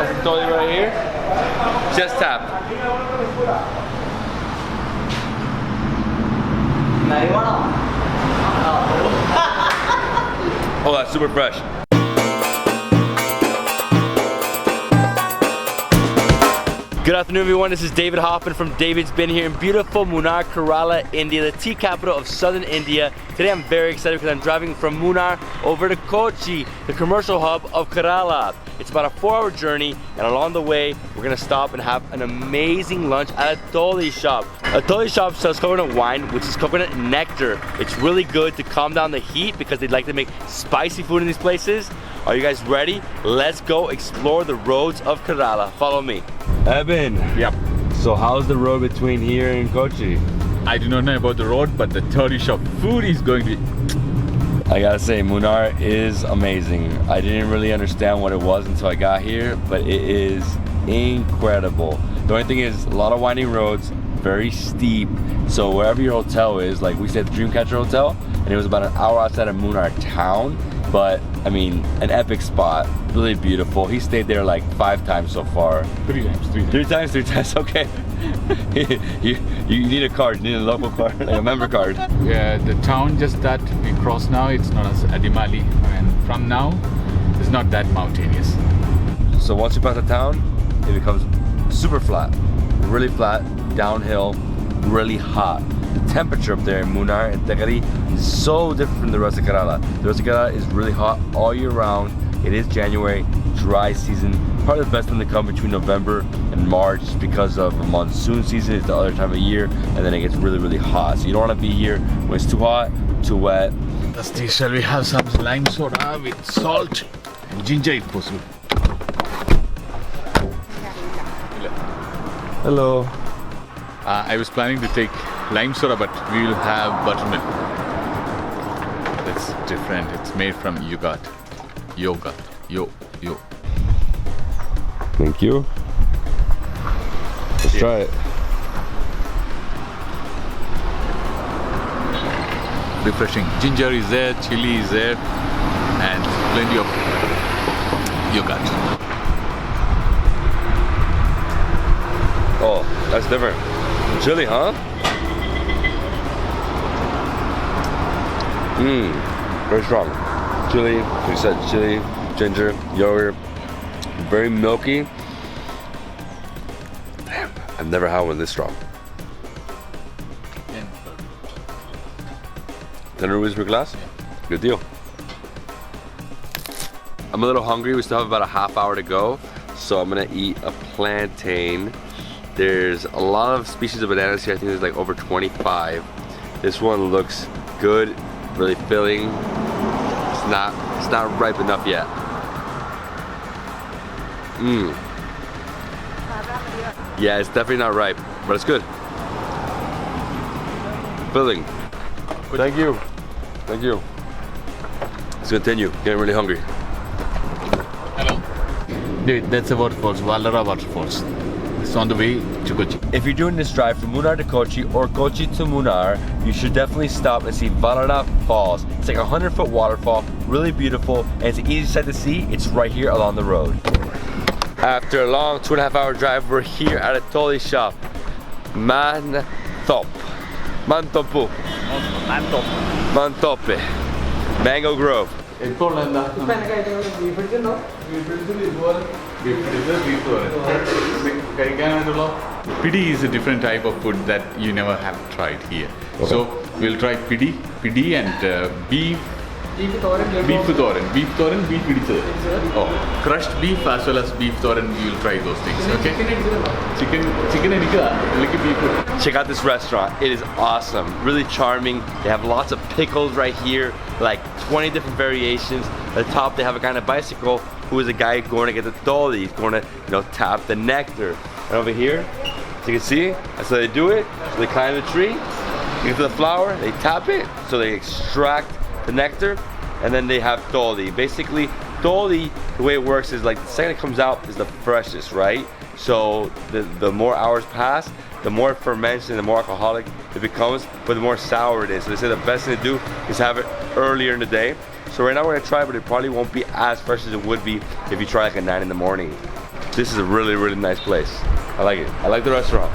That's the Toddy right here. Just tapped. Oh, that's super fresh. Good afternoon, everyone. This is David Hoffman from Davidsbeenhere in beautiful Munnar, Kerala, India, the tea capital of southern India. Today I'm very excited because I'm driving from Munnar over to Kochi, the commercial hub of Kerala. It's about a 4-hour journey, and along the way, we're gonna stop and have an amazing lunch at a Toddy shop. A Toddy shop sells coconut wine, which is coconut nectar. It's really good to calm down the heat because they like to make spicy food in these places. Are you guys ready? Let's go explore the roads of Kerala. Follow me. Ebbin. Yep. So how's the road between here and Kochi? I do not know about the road, but the Toddy shop food is going to be... I gotta say, Munnar is amazing. I didn't really understand what it was until I got here, but it is incredible. The only thing is, a lot of winding roads, very steep. So wherever your hotel is, like we stayed at the Dreamcatcher Hotel, and it was about an hour outside of Munnar town. But I mean, an epic spot, really beautiful. He stayed there like 5 times so far. 3 times. 3 times, okay. you need a card, you need a local card, like a member card. Yeah, the town just that we cross now, it's known as Adimali, and from now, it's not that mountainous. So once you pass the town, it becomes super flat, really flat, downhill, really hot. The temperature up there in Munnar and Kochi is so different from the rest of Kerala. The rest of Kerala is really hot all year round. It is January, dry season. Probably the best time to come between November and March because of the monsoon season. It's the other time of year, and then it gets really, really hot. So you don't want to be here when it's too hot, too wet. Dusty, shall we have some lime soda with salt and ginger if possible? Hello. I was planning to take lime soda, but we will have buttermilk. That's different. It's made from yogurt. Yo. Thank you. Let's try it. Refreshing. Ginger is there, chili is there, and plenty of yogurt. Oh, that's different. Chili, huh? Very strong. Chili, like you said, chili, ginger, yogurt, very milky. Damn, I've never had one this strong. 10 rupees per glass? Good deal. I'm a little hungry. We still have about a half hour to go. So I'm gonna eat a plantain. There's a lot of species of bananas here. I think there's like over 25. This one looks good, really filling. It's not ripe enough yet. Yeah, it's definitely not ripe, but it's good. Filling. Thank you. Thank you. Let's continue. Getting really hungry. Hello. Dude, that's a waterfalls, Vallara waterfalls. It's on the way to Kochi. If you're doing this drive from Munnar to Kochi or Kochi to Munnar, you should definitely stop and see Vallara Falls. It's like a 100-foot waterfall, really beautiful, and it's the easiest sight to see. It's right here along the road. After a long 2.5-hour drive, we're here at a Toddy shop. Mantope. Mango Grove. Pidi is a different type of food that you never have tried here. Okay. So we'll try pidi and beef. Beef thoran, beef pidi. Oh, crushed beef as well as beef thoran. We will try those things. Okay. Chicken and beef. Check out this restaurant. It is awesome. Really charming. They have lots of pickles right here, like 20 different variations. At the top, they have a guy on a bicycle who is a guy going to get the Toddy. He's going to, tap the nectar. And over here, so you can see, that's how they do it. So they climb the tree, you get to the flower, they tap it, so they extract the nectar, and then they have Toddy. Basically, Toddy, the way it works is like the second it comes out is the freshest, right? So the more hours pass, the more it ferments and the more alcoholic it becomes, but the more sour it is. So they say the best thing to do is have it earlier in the day. So right now we're gonna try, but it probably won't be as fresh as it would be if you try like at 9 in the morning. This is a really, really nice place. I like it. I like the restaurant.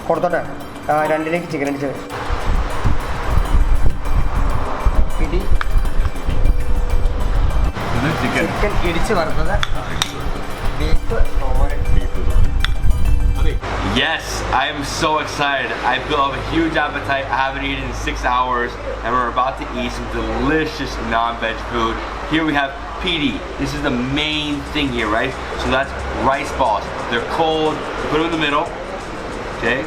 കൊടുത്തോട്ടെ രണ്ടിലേക്ക് chicken അടിച്ച് പിടി chicken ഇടിച്ച് വറുത്തത് beef Yes, I am so excited. I built up a huge appetite. I haven't eaten in 6 hours, and we're about to eat some delicious non-veg food. Here we have pidi. This is the main thing here, right? So that's rice balls. They're cold. Put them in the middle. Okay.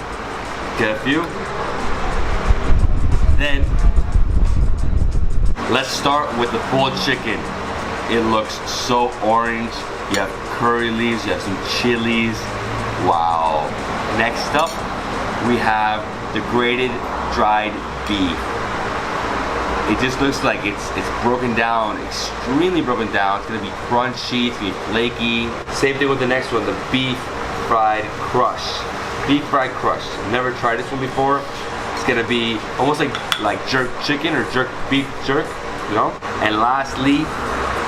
Get a few. Then let's start with the pulled chicken. It looks so orange. You have curry leaves. You have some chilies. Wow. Next up, we have the grated dried beef. It just looks like it's broken down, extremely broken down. It's gonna be crunchy, it's gonna be flaky. Same thing with the next one, the beef fried crush. Beef fried crush. Never tried this one before. It's gonna be almost like jerk chicken or jerk beef jerk, you know? And lastly,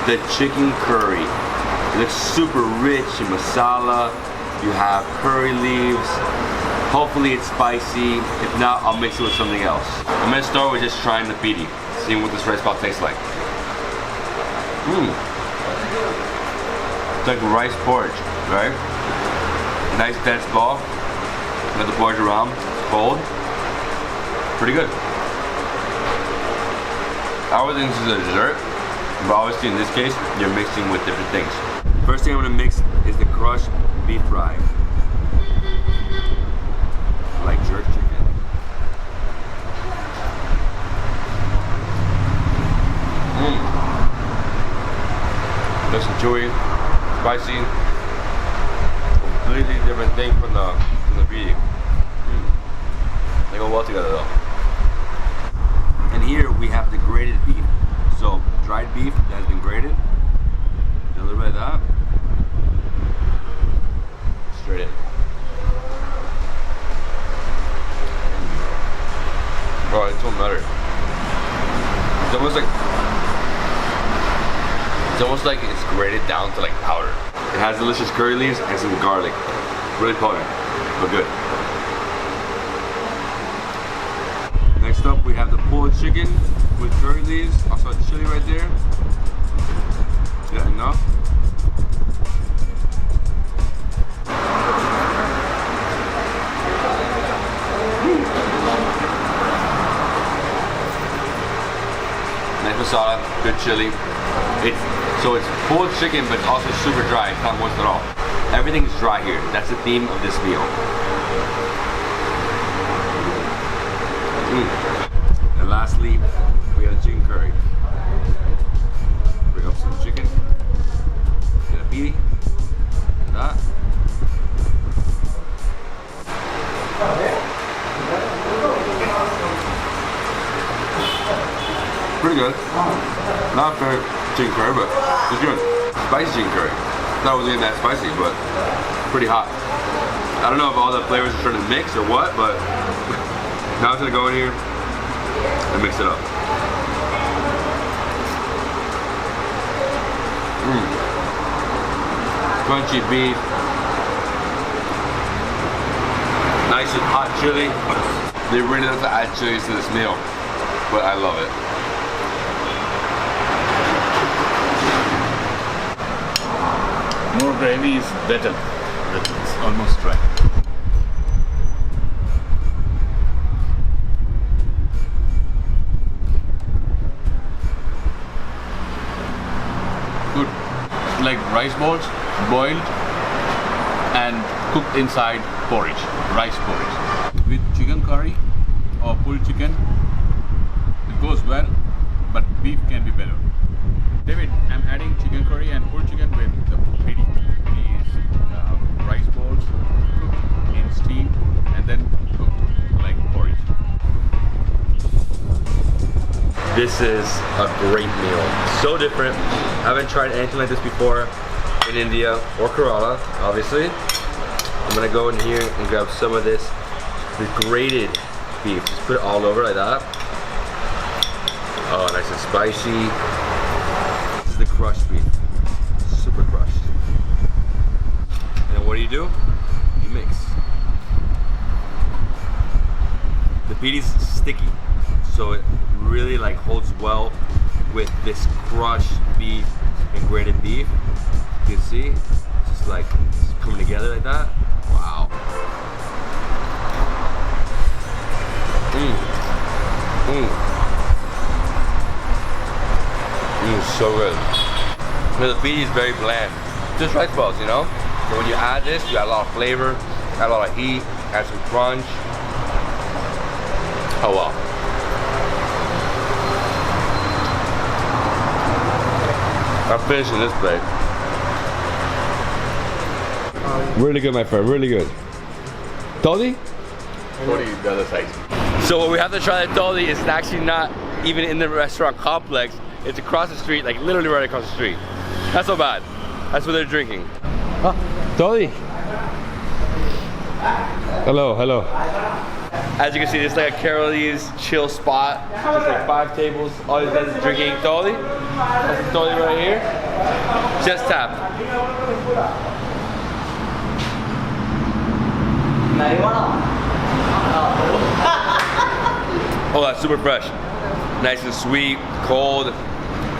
the chicken curry. It looks super rich in masala. You have curry leaves. Hopefully it's spicy. If not, I'll mix it with something else. I'm gonna start with just trying the pidi, seeing what this rice ball tastes like. It's like rice porridge, right? Nice dense ball. Got the porridge around. It's cold. Pretty good. I would think this is a dessert, but obviously in this case, you're mixing with different things. First thing I'm gonna mix is the crushed beef fry. Like jerk chicken. Nice and chewy, spicy. Completely different thing from the pidi. They go well together though. And here we have the grated beef. So dried beef that has been grated. A little bit of that. Straight in. Oh, it's so better. It's almost like it's grated down to like powder. It has delicious curry leaves and some garlic. Really potent, but good. Next up, we have the pulled chicken with curry leaves. Also chili right there. Is that enough? Nice masala, good chili. So it's pulled chicken, but it's also super dry. It's not moist at all. Everything's dry here. That's the theme of this meal. And lastly, we got a chicken curry. Bring up some chicken. Get a pidi. That. Pretty good. Not very chicken curry, but it's good. Spicy chicken curry. Thought it wasn't even that spicy, but pretty hot. I don't know if all the flavors are trying to mix or what, but now it's gonna go in here and mix it up. Crunchy beef. Nice and hot chili. They really have to add chilies to this meal, but I love it. More gravy is better. It's almost dry. Good. like rice balls, boiled and cooked inside porridge, rice porridge. With chicken curry or pulled chicken, it goes well, but beef can be better. David, I'm adding chicken curry and pulled chicken with the pidi. Pidi is rice balls cooked in steam and then cooked like porridge. This is a great meal. So different. I haven't tried anything like this before in India or Kerala, obviously. I'm gonna go in here and grab some of this grated beef. Just put it all over like that. Oh, nice and spicy. This is the crushed beef. Super crushed. And what do? You mix. The pidi is sticky, so it really like holds well with this crushed beef and grated beef. You can see, it's just like it's coming together like that. Wow. So good. The pidi is very bland. Just rice balls, you know? So when you add this, you add a lot of flavor, add a lot of heat, add some crunch. Oh wow. I'm finishing this plate. Really good, my friend, really good. Toddy? Toddy, the other side. So what we have to try at Toddy is actually not even in the restaurant complex. It's across the street, like literally right across the street. Not so bad. That's what they're drinking. Huh? Toddy. Hello, hello. As you can see, it's like a Carolese chill spot. Just like 5 tables. All these guys are drinking Toddy. That's the Toddy right here. Just tap. Oh, that's super fresh. Nice and sweet, cold.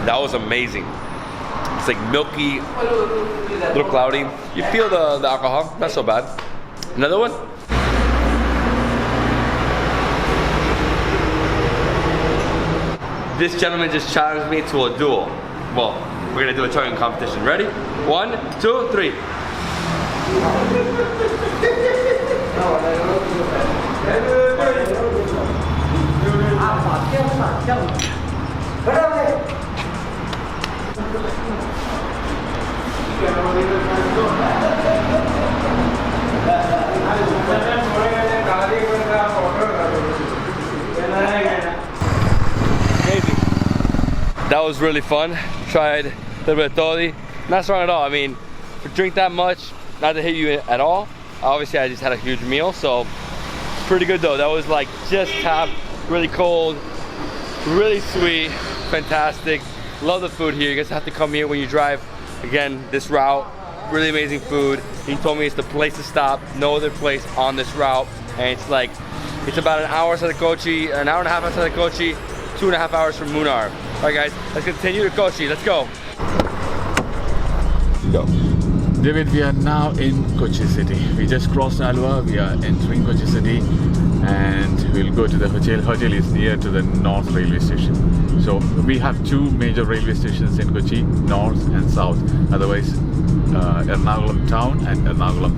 That was amazing. It's like milky, a little cloudy. You feel the alcohol, not so bad. Another one? This gentleman just challenged me to a duel. Well, we're gonna do a chugging competition. Ready? 1, 2, 3. Amazing. That was really fun. Tried a little bit of Toddy. Not strong at all. I mean, to drink that much, not to hit you at all. Obviously, I just had a huge meal, so pretty good though. That was like just tap, really cold, really sweet, fantastic. Love the food here. You guys have to come here when you drive. Again, this route, really amazing food. He told me it's the place to stop. No other place on this route, and it's like it's about an hour outside of Kochi, an hour and a half outside of Kochi, 2.5 hours from Munnar. All right, guys, let's continue to Kochi. Let's go. Go. David, we are now in Kochi city. We just crossed Alwa. We are entering Kochi city, and we'll go to the hotel. Hotel is near to the North railway station. So we have 2 major railway stations in Kochi, North and South. Otherwise, Ernakulam town and Ernakulam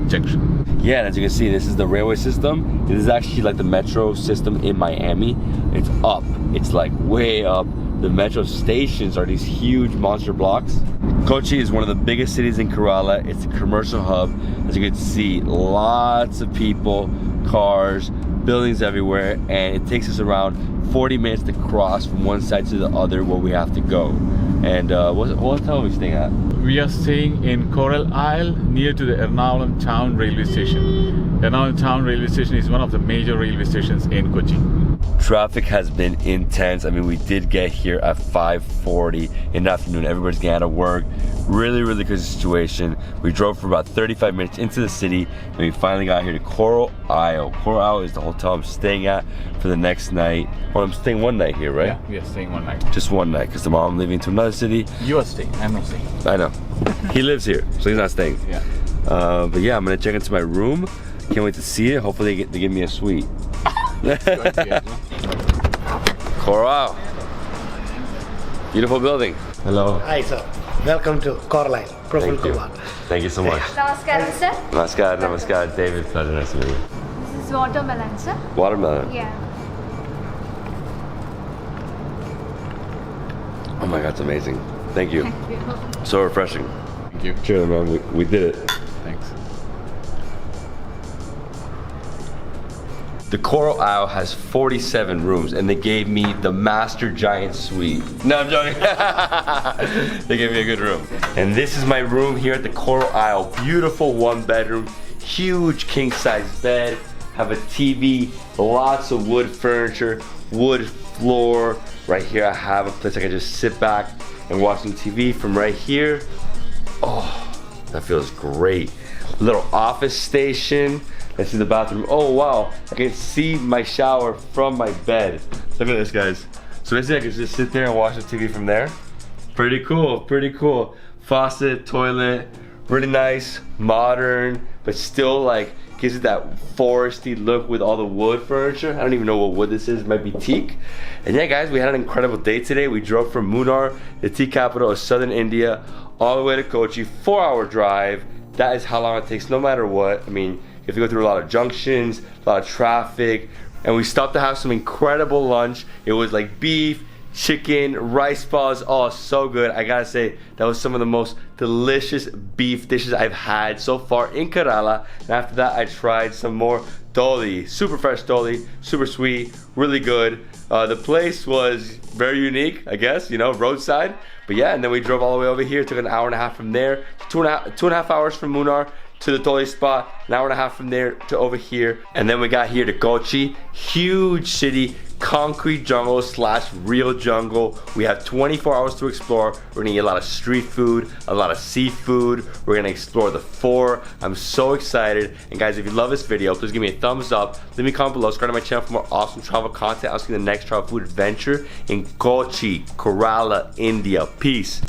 junction. Yeah, and as you can see, this is the railway system. This is actually like the metro system in Miami. It's up. It's like way up. The metro stations are these huge monster blocks. Kochi is one of the biggest cities in Kerala. It's a commercial hub. As you can see, lots of people, cars, buildings everywhere, and it takes us around 40 minutes to cross from one side to the other where we have to go. And what hotel are we staying at? We are staying in Coral Isle near to the Ernakulam town railway station. Ernakulam town railway station is one of the major railway stations in Kochi. Traffic has been intense. I mean, we did get here at 5:40 in the afternoon. Everybody's getting out of work. Really, really good situation. We drove for about 35 minutes into the city, and we finally got here to Coral Isle. Coral Isle is the hotel I'm staying at for the next night. Well, I'm staying one night here, right? Yeah, we are staying one night. Just one night, because tomorrow I'm leaving to another city. You are staying, I'm not staying. I know. He lives here, so he's not staying. Yeah. But yeah, I'm gonna check into my room. Can't wait to see it. Hopefully they give me a suite. Coral. Beautiful building. Hello. Hi, sir. Welcome to Coraline, Profile Thank you. Kumar. Thank you so much. Namaskaram, sir. Namaskar, David. Pleasure, nice to meet you. This is watermelon, sir. Watermelon. Yeah. Oh my God, it's amazing. Thank you. Thank you. So refreshing. Thank you. Cheers, man. We did it. Thanks. The Coral Isle has 47 rooms, and they gave me the Master Giant Suite. No, I'm joking. They gave me a good room. And this is my room here at the Coral Isle. Beautiful 1-bedroom, huge king-size bed, have a TV, lots of wood furniture, wood floor. Right here I have a place I can just sit back and watch some TV from right here. Oh, that feels great. Little office station. Let's see the bathroom. Oh wow, I can see my shower from my bed. Look at this, guys. So basically I can just sit there and watch the TV from there. Pretty cool, pretty cool. Faucet, toilet, really nice, modern, but still like gives it that foresty look with all the wood furniture. I don't even know what wood this is, it might be teak. And yeah guys, we had an incredible day today. We drove from Munnar, the tea capital of southern India, all the way to Kochi, 4-hour drive. That is how long it takes no matter what. I mean, you have to go through a lot of junctions, a lot of traffic, and we stopped to have some incredible lunch. It was like beef, chicken, rice balls, oh so good. I gotta say, that was some of the most delicious beef dishes I've had so far in Kerala. And after that, I tried some more Toddy, super fresh Toddy, super sweet, really good. The place was very unique, I guess, you know, roadside. But yeah, and then we drove all the way over here, took an hour and a half from there, 2.5 hours from Munnar to the Toddy spot, an hour and a half from there to over here. And then we got here to Kochi, huge city, concrete jungle / real jungle. We have 24 hours to explore. We're gonna eat a lot of street food, a lot of seafood. We're gonna explore the fort. I'm so excited. And guys, if you love this video, please give me a thumbs up. Leave me a comment below, subscribe to my channel for more awesome travel content. I'll see you in the next travel food adventure in Kochi, Kerala, India. Peace.